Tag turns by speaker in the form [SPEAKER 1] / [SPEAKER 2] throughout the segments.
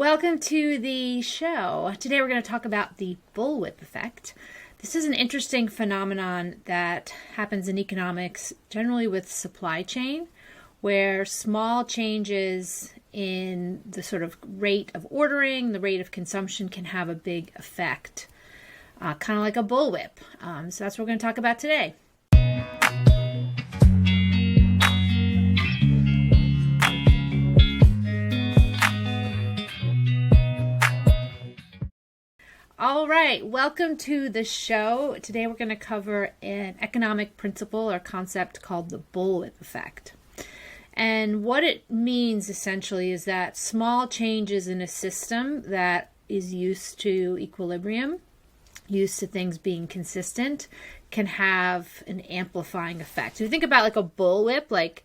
[SPEAKER 1] Welcome to the show. Today we're going to talk about the bullwhip effect. This is an interesting phenomenon that happens in economics, generally with supply chain, where small changes in the sort of rate of ordering, the rate of consumption can have a big effect, kind of like a bullwhip. So that's what we're going to talk about today. All right, welcome to the show. Today we're going to cover an economic principle or concept called the bullwhip effect. And what it means essentially is that small changes in a system that is used to equilibrium, used to things being consistent, can have an amplifying effect. So you think about like a bullwhip,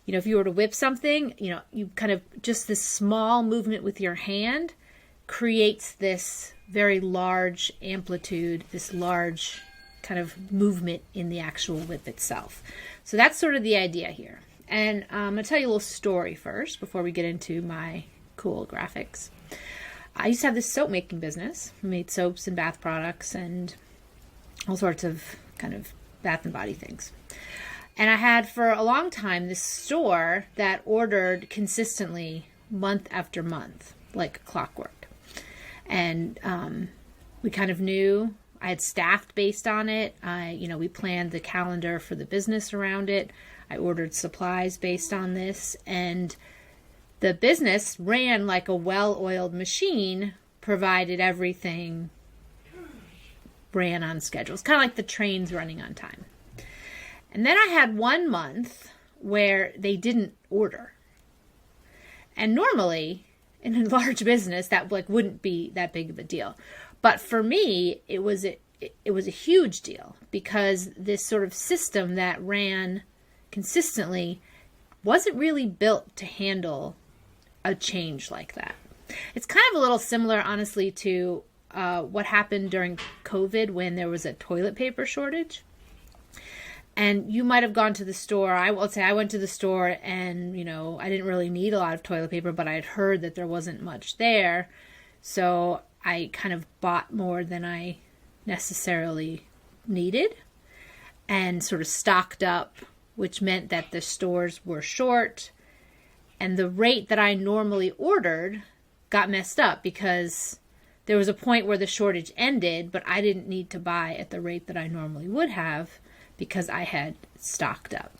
[SPEAKER 1] if you were to whip something, you kind of just this small movement with your hand creates this very large amplitude, this large kind of movement in the actual whip itself. So that's sort of the idea here. And I'm going to tell you a little story first before we get into my cool graphics. I used to have this soap making business. I made soaps and bath products and all sorts of kind of bath and body things. And I had for a long time this store that ordered consistently month after month, like clockwork. And we kind of knew I had staffed based on it. We planned the calendar for the business around it. I ordered supplies based on this. And the business ran like a well-oiled machine, provided everything ran on schedule. It's kind of like the trains running on time. And then I had 1 month where they didn't order. And normally, in a large business, that wouldn't be that big of a deal. But for me, it was a huge deal because this sort of system that ran consistently wasn't really built to handle a change like that. It's kind of a little similar, honestly, to what happened during COVID when there was a toilet paper shortage. And you might have gone to the store. I will say I went to the store and, I didn't really need a lot of toilet paper, but I had heard that there wasn't much there. So I kind of bought more than I necessarily needed and sort of stocked up, which meant that the stores were short. And the rate that I normally ordered got messed up because there was a point where the shortage ended, but I didn't need to buy at the rate that I normally would have, because I had stocked up.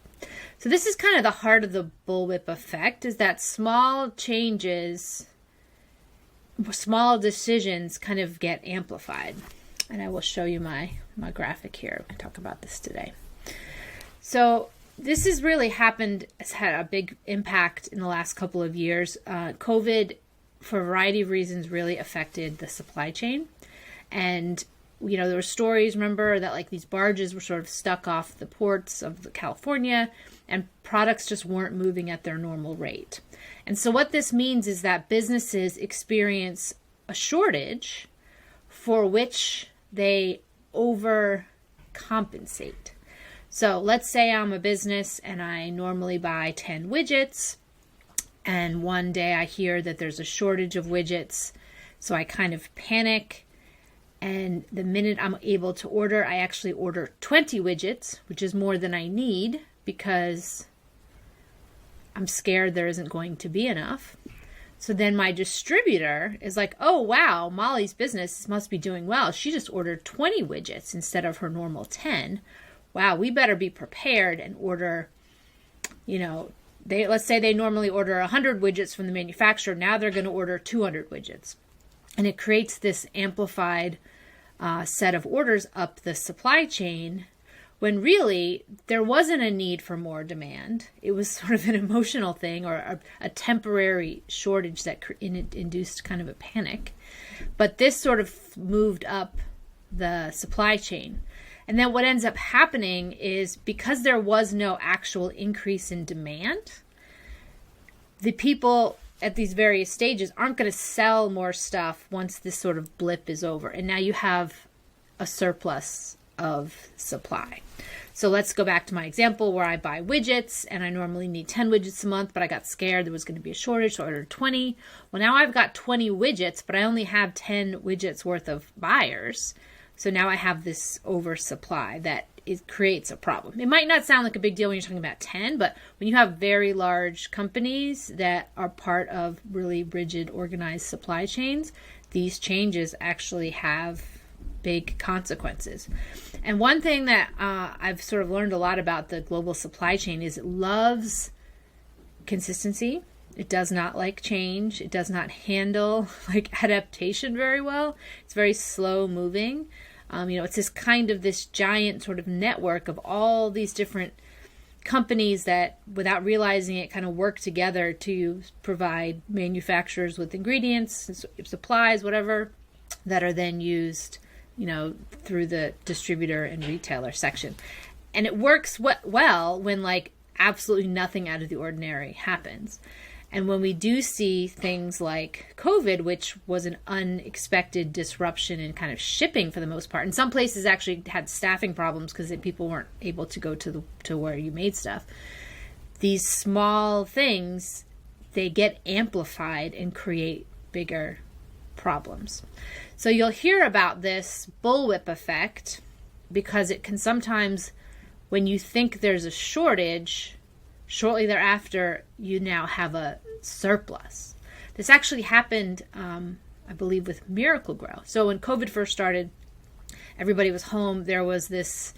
[SPEAKER 1] So this is kind of the heart of the bullwhip effect, is that small changes, small decisions kind of get amplified. And I will show you my graphic here. I'm going to talk about this today. So this has really has had a big impact in the last couple of years. COVID, for a variety of reasons, really affected the supply chain. And there were stories, remember, that these barges were sort of stuck off the ports of California and products just weren't moving at their normal rate. And so what this means is that businesses experience a shortage for which they overcompensate. So let's say I'm a business and I normally buy 10 widgets, and one day I hear that there's a shortage of widgets, so I kind of panic. And the minute I'm able to order, I actually order 20 widgets, which is more than I need because I'm scared there isn't going to be enough. So then my distributor is like, oh, wow, Molly's business must be doing well. She just ordered 20 widgets instead of her normal 10. Wow, we better be prepared and order, let's say they normally order 100 widgets from the manufacturer. Now they're going to order 200 widgets. And it creates this amplified set of orders up the supply chain when really there wasn't a need for more demand. It was sort of an emotional thing or a temporary shortage that induced kind of a panic. But this sort of moved up the supply chain. And then what ends up happening is because there was no actual increase in demand, the people at these various stages aren't going to sell more stuff once this sort of blip is over. And now you have a surplus of supply. So let's go back to my example where I buy widgets and I normally need 10 widgets a month, but I got scared there was going to be a shortage, so I ordered 20. Well, now I've got 20 widgets, but I only have 10 widgets worth of buyers. So now I have this oversupply that creates a problem. It might not sound like a big deal when you're talking about 10, but when you have very large companies that are part of really rigid, organized supply chains, these changes actually have big consequences. And one thing that I've sort of learned a lot about the global supply chain is it loves consistency. It does not like change. It does not handle like adaptation very well. It's very slow moving. It's this giant sort of network of all these different companies that, without realizing it, kind of work together to provide manufacturers with ingredients, supplies, whatever, that are then used, through the distributor and retailer section. And it works well when like absolutely nothing out of the ordinary happens. And when we do see things like COVID, which was an unexpected disruption in kind of shipping for the most part, and some places actually had staffing problems because people weren't able to go to where you made stuff. These small things, they get amplified and create bigger problems. So you'll hear about this bullwhip effect because it can sometimes, when you think there's a shortage, shortly thereafter, you now have a surplus. This actually happened, I believe, with Miracle-Gro. So when COVID first started, everybody was home. There was this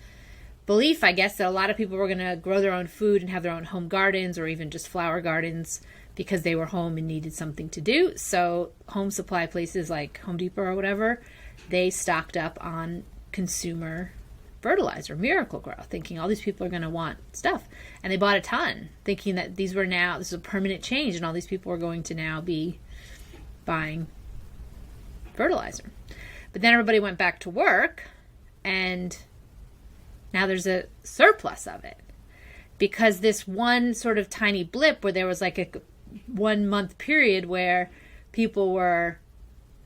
[SPEAKER 1] belief, I guess, that a lot of people were going to grow their own food and have their own home gardens or even just flower gardens because they were home and needed something to do. So home supply places like Home Depot or whatever, they stocked up on consumer fertilizer, Miracle-Gro, thinking all these people are going to want stuff. And they bought a ton, thinking that this is a permanent change and all these people are going to now be buying fertilizer. But then everybody went back to work and now there's a surplus of it. Because this one sort of tiny blip where there was like a 1 month period where people were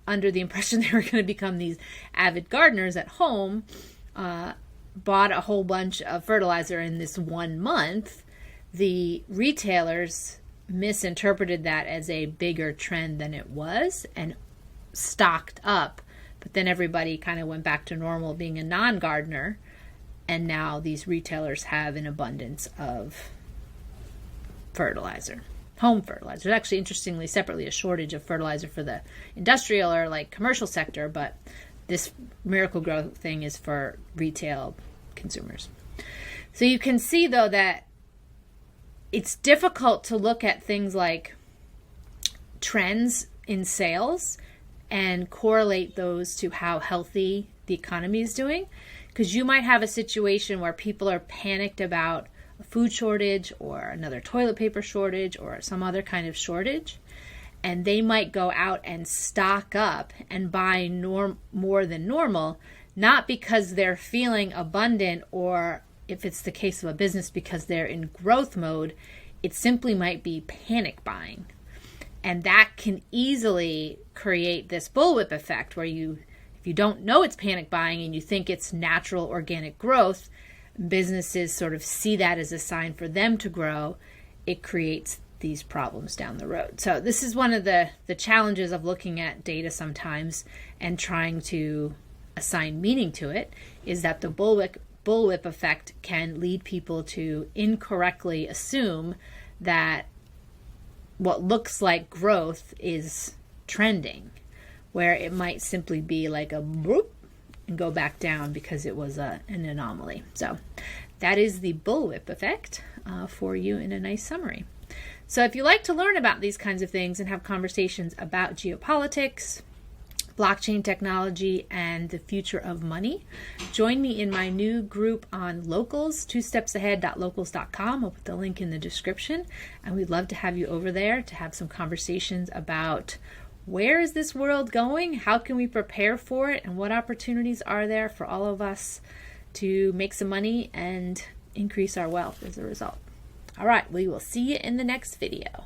[SPEAKER 1] under the impression they were going to become these avid gardeners at home, bought a whole bunch of fertilizer in this 1 month, the retailers misinterpreted that as a bigger trend than it was and stocked up. But then everybody kind of went back to normal being a non-gardener, and now these retailers have an abundance of fertilizer, home fertilizer. There's actually, interestingly, separately a shortage of fertilizer for the industrial or like commercial sector, but this Miracle-Gro thing is for retail consumers. So you can see, though, that it's difficult to look at things like trends in sales and correlate those to how healthy the economy is doing, because you might have a situation where people are panicked about a food shortage or another toilet paper shortage or some other kind of shortage, and they might go out and stock up and buy more than normal, not because they're feeling abundant or, if it's the case of a business, because they're in growth mode. It simply might be panic buying. And that can easily create this bullwhip effect where if you don't know it's panic buying and you think it's natural organic growth, businesses sort of see that as a sign for them to grow. It creates these problems down the road. So this is one of the challenges of looking at data sometimes and trying to assign meaning to it, is that the bullwhip effect can lead people to incorrectly assume that what looks like growth is trending, where it might simply be like a boop and go back down because it was an anomaly. So that is the bullwhip effect for you in a nice summary. So if you like to learn about these kinds of things and have conversations about geopolitics, blockchain technology, and the future of money, join me in my new group on locals, twostepsahead.locals.com. I'll put the link in the description, and we'd love to have you over there to have some conversations about where is this world going, how can we prepare for it, and what opportunities are there for all of us to make some money and increase our wealth as a result. All right, we will see you in the next video.